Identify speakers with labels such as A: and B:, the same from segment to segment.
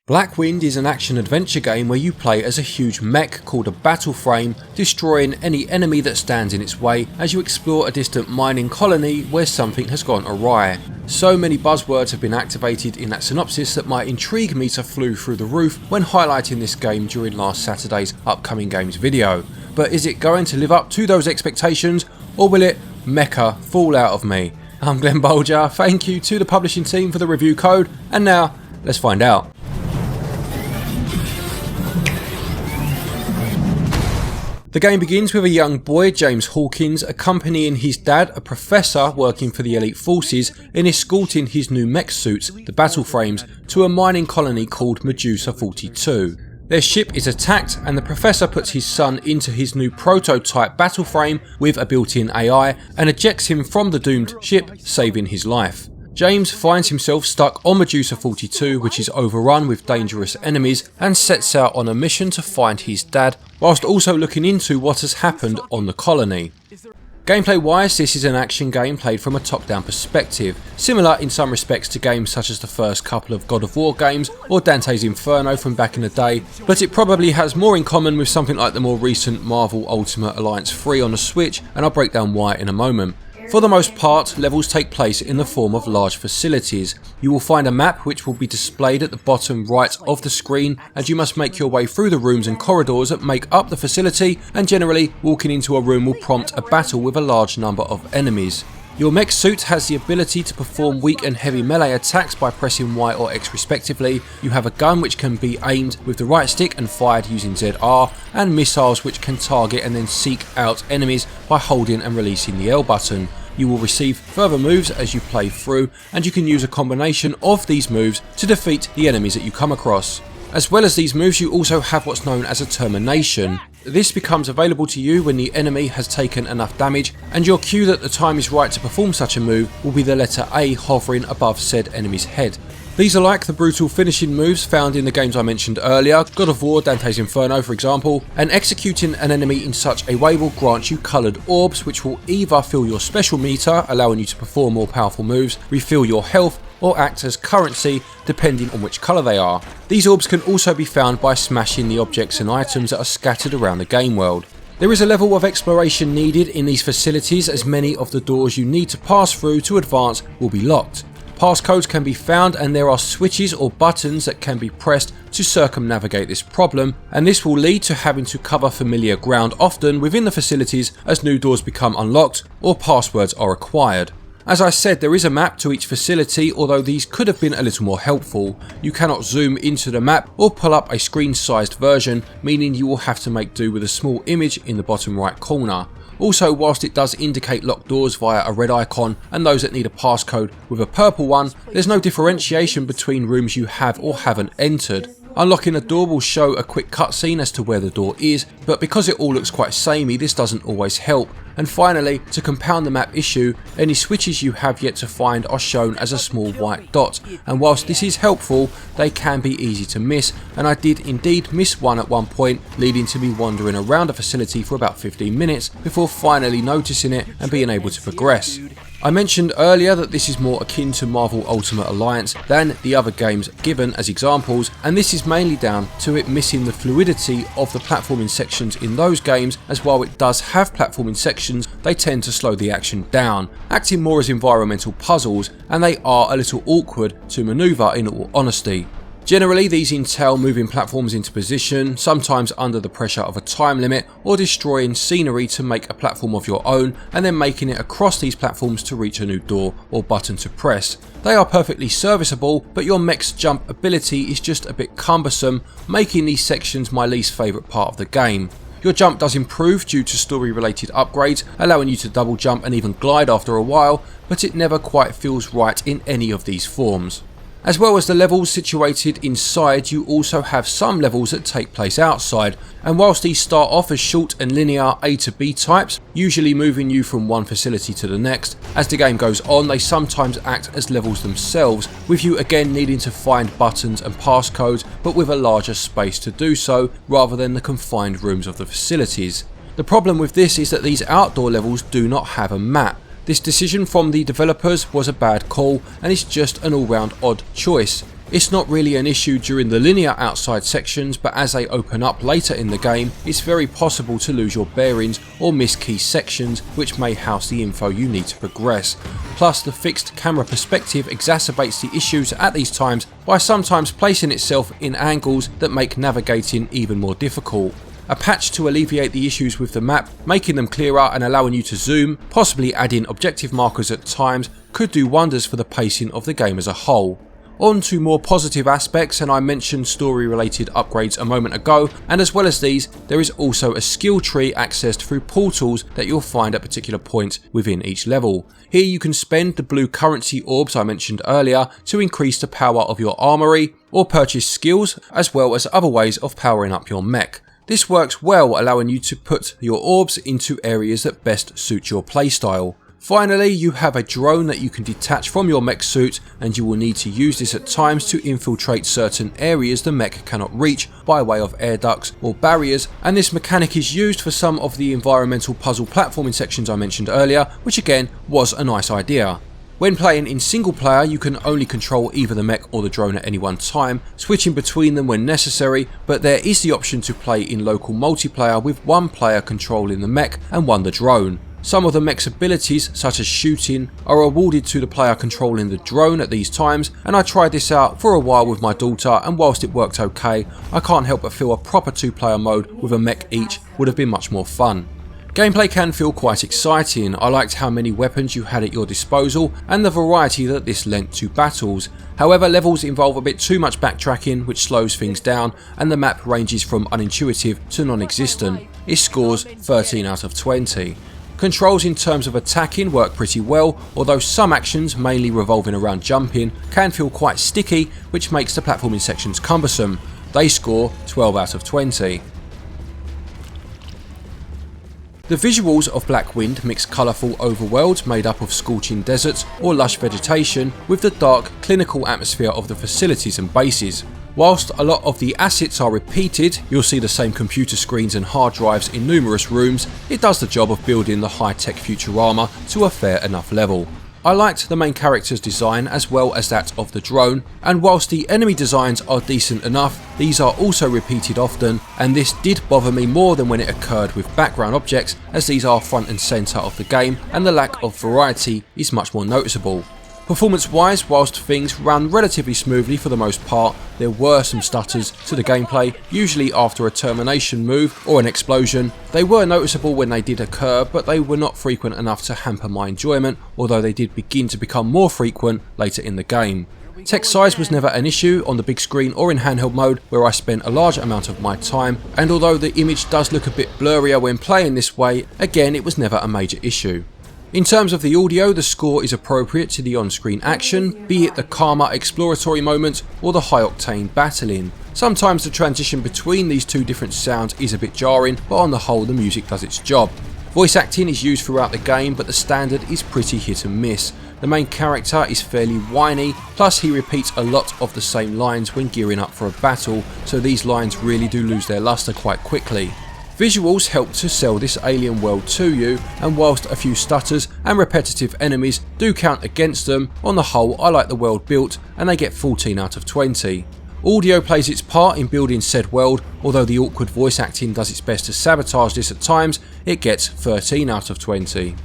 A: Blackwind is an action-adventure game where you play as a huge mech called a battle frame, destroying any enemy that stands in its way as you explore a distant mining colony where something has gone awry. So many buzzwords have been activated in that synopsis that might intrigue me to flew through the roof when highlighting this game during last Saturday's upcoming games video. But is it going to live up to those expectations, or will it mecha fall out of me? I'm Glen Bolger, thank you to the publishing team for the review code, and now let's find out. The game begins with a young boy, James Hawkins, accompanying his dad, a professor working for the elite forces, in escorting his new mech suits, the battle frames, to a mining colony called Medusa 42. Their ship is attacked and the professor puts his son into his new prototype battle frame with a built-in AI and ejects him from the doomed ship, saving his life. James finds himself stuck on Medusa 42, which is overrun with dangerous enemies, and sets out on a mission to find his dad, whilst also looking into what has happened on the colony. Gameplay wise, this is an action game played from a top-down perspective, similar in some respects to games such as the first couple of God of War games or Dante's Inferno from back in the day, but it probably has more in common with something like the more recent Marvel Ultimate Alliance 3 on the Switch, and I'll break down why in a moment. For the most part, levels take place in the form of large facilities. You will find a map which will be displayed at the bottom right of the screen, and you must make your way through the rooms and corridors that make up the facility, and generally walking into a room will prompt a battle with a large number of enemies. Your mech suit has the ability to perform weak and heavy melee attacks by pressing Y or X respectively. You have a gun which can be aimed with the right stick and fired using ZR, and missiles which can target and then seek out enemies by holding and releasing the L button. You will receive further moves as you play through, and you can use a combination of these moves to defeat the enemies that you come across. As well as these moves, you also have what's known as a termination. This becomes available to you when the enemy has taken enough damage, and your cue that the time is right to perform such a move will be the letter A hovering above said enemy's head. These are like the brutal finishing moves found in the games I mentioned earlier, God of War, Dante's Inferno for example, and executing an enemy in such a way will grant you coloured orbs which will either fill your special meter, allowing you to perform more powerful moves, refill your health, or act as currency depending on which colour they are. These orbs can also be found by smashing the objects and items that are scattered around the game world. There is a level of exploration needed in these facilities, as many of the doors you need to pass through to advance will be locked. Passcodes can be found, and there are switches or buttons that can be pressed to circumnavigate this problem, and this will lead to having to cover familiar ground often within the facilities as new doors become unlocked or passwords are acquired. As I said, there is a map to each facility, although these could have been a little more helpful. You cannot zoom into the map or pull up a screen-sized version, meaning you will have to make do with a small image in the bottom right corner. Also, whilst it does indicate locked doors via a red icon and those that need a passcode with a purple one, there's no differentiation between rooms you have or haven't entered. Unlocking a door will show a quick cutscene as to where the door is, but because it all looks quite samey, this doesn't always help. And finally, to compound the map issue, any switches you have yet to find are shown as a small white dot, and whilst this is helpful, they can be easy to miss, and I did indeed miss one at one point, leading to me wandering around a facility for about 15 minutes before finally noticing it and being able to progress. I mentioned earlier that this is more akin to Marvel Ultimate Alliance than the other games given as examples, and this is mainly down to it missing the fluidity of the platforming sections in those games, as while it does have platforming sections, they tend to slow the action down, acting more as environmental puzzles, and they are a little awkward to manoeuvre in all honesty. Generally, these entail moving platforms into position, sometimes under the pressure of a time limit, or destroying scenery to make a platform of your own and then making it across these platforms to reach a new door or button to press. They are perfectly serviceable, but your mech's jump ability is just a bit cumbersome, making these sections my least favourite part of the game. Your jump does improve due to story related upgrades, allowing you to double jump and even glide after a while, but it never quite feels right in any of these forms. As well as the levels situated inside, you also have some levels that take place outside, and whilst these start off as short and linear A to B types, usually moving you from one facility to the next, as the game goes on they sometimes act as levels themselves, with you again needing to find buttons and passcodes, but with a larger space to do so, rather than the confined rooms of the facilities. The problem with this is that these outdoor levels do not have a map. This decision from the developers was a bad call, and it's just an all-round odd choice. It's not really an issue during the linear outside sections, but as they open up later in the game, it's very possible to lose your bearings or miss key sections which may house the info you need to progress. Plus, the fixed camera perspective exacerbates the issues at these times by sometimes placing itself in angles that make navigating even more difficult. A patch to alleviate the issues with the map, making them clearer and allowing you to zoom, possibly adding objective markers at times, could do wonders for the pacing of the game as a whole. On to more positive aspects, and I mentioned story related upgrades a moment ago, and as well as these, there is also a skill tree accessed through portals that you'll find at particular points within each level. Here you can spend the blue currency orbs I mentioned earlier to increase the power of your armory, or purchase skills, as well as other ways of powering up your mech. This works well, allowing you to put your orbs into areas that best suit your playstyle. Finally, you have a drone that you can detach from your mech suit, and you will need to use this at times to infiltrate certain areas the mech cannot reach by way of air ducts or barriers, and this mechanic is used for some of the environmental puzzle platforming sections I mentioned earlier, which again was a nice idea. When playing in single player, you can only control either the mech or the drone at any one time, switching between them when necessary, but there is the option to play in local multiplayer with one player controlling the mech and one the drone. Some of the mech's abilities, such as shooting, are awarded to the player controlling the drone at these times, and I tried this out for a while with my daughter, and whilst it worked okay, I can't help but feel a proper 2-player mode with a mech each would have been much more fun. Gameplay can feel quite exciting. I liked how many weapons you had at your disposal and the variety that this lent to battles. However, levels involve a bit too much backtracking, which slows things down, and the map ranges from unintuitive to non-existent. It scores 13 out of 20. Controls in terms of attacking work pretty well, although some actions, mainly revolving around jumping, can feel quite sticky, which makes the platforming sections cumbersome. They score 12 out of 20. The visuals of Blackwind mix colourful overworlds made up of scorching deserts or lush vegetation with the dark, clinical atmosphere of the facilities and bases. Whilst a lot of the assets are repeated, you'll see the same computer screens and hard drives in numerous rooms, it does the job of building the high-tech Futurama to a fair enough level. I liked the main character's design as well as that of the drone, and whilst the enemy designs are decent enough, these are also repeated often, and this did bother me more than when it occurred with background objects, as these are front and centre of the game and the lack of variety is much more noticeable. Performance wise, whilst things ran relatively smoothly for the most part, there were some stutters to the gameplay, usually after a termination move or an explosion. They were noticeable when they did occur, but they were not frequent enough to hamper my enjoyment, although they did begin to become more frequent later in the game. Text size was never an issue on the big screen or in handheld mode, where I spent a large amount of my time, and although the image does look a bit blurrier when playing this way, again it was never a major issue. In terms of the audio, the score is appropriate to the on-screen action, be it the calmer exploratory moments or the high-octane battling. Sometimes the transition between these two different sounds is a bit jarring, but on the whole the music does its job. Voice acting is used throughout the game, but the standard is pretty hit and miss. The main character is fairly whiny, plus he repeats a lot of the same lines when gearing up for a battle, so these lines really do lose their luster quite quickly. Visuals help to sell this alien world to you, and whilst a few stutters and repetitive enemies do count against them, on the whole I like the world built and they get 14 out of 20. Audio plays its part in building said world, although the awkward voice acting does its best to sabotage this at times, it gets 13 out of 20.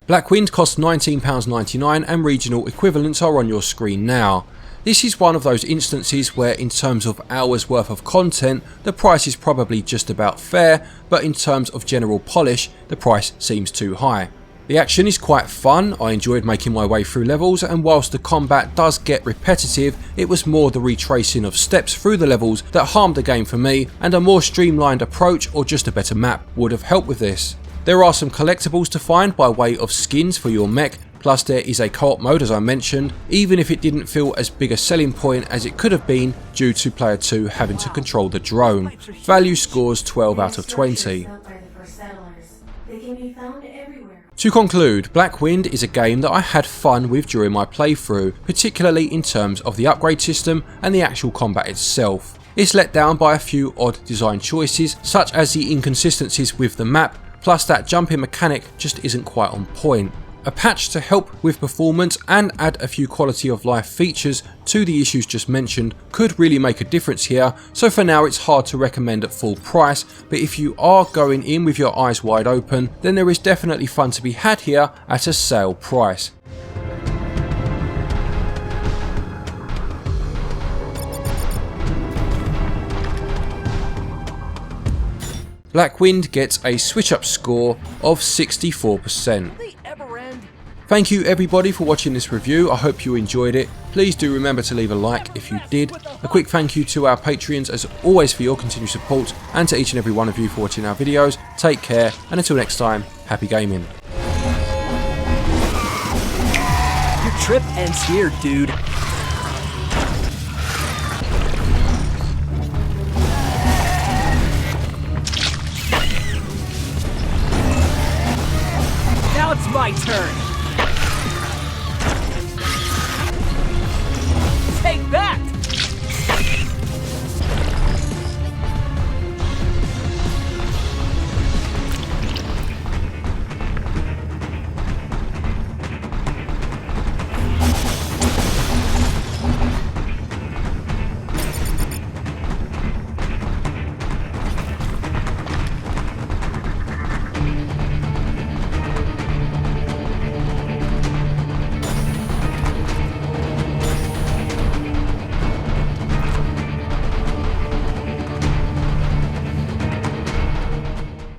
A: Blackwind costs £19.99 and regional equivalents are on your screen now. This is one of those instances where in terms of hours worth of content, the price is probably just about fair, but in terms of general polish, the price seems too high. The action is quite fun, I enjoyed making my way through levels, and whilst the combat does get repetitive, it was more the retracing of steps through the levels that harmed the game for me, and a more streamlined approach or just a better map would have helped with this. There are some collectibles to find by way of skins for your mech, plus there is a co-op mode as I mentioned, even if it didn't feel as big a selling point as it could have been due to player 2 having to control the drone. Value scores 12 out of 20. To conclude, Blackwind is a game that I had fun with during my playthrough, particularly in terms of the upgrade system and the actual combat itself. It's let down by a few odd design choices, such as the inconsistencies with the map, plus that jumping mechanic just isn't quite on point. A patch to help with performance and add a few quality of life features to the issues just mentioned could really make a difference here, so for now it's hard to recommend at full price, but if you are going in with your eyes wide open, then there is definitely fun to be had here at a sale price. Blackwind gets a SwitchUp score of 64%. Thank you everybody for watching this review, I hope you enjoyed it. Please do remember to leave a like if you did. A quick thank you to our Patreons as always for your continued support, and to each and every one of you for watching our videos. Take care, and until next time, happy gaming.
B: Your trip ends here, dude. Now it's my turn.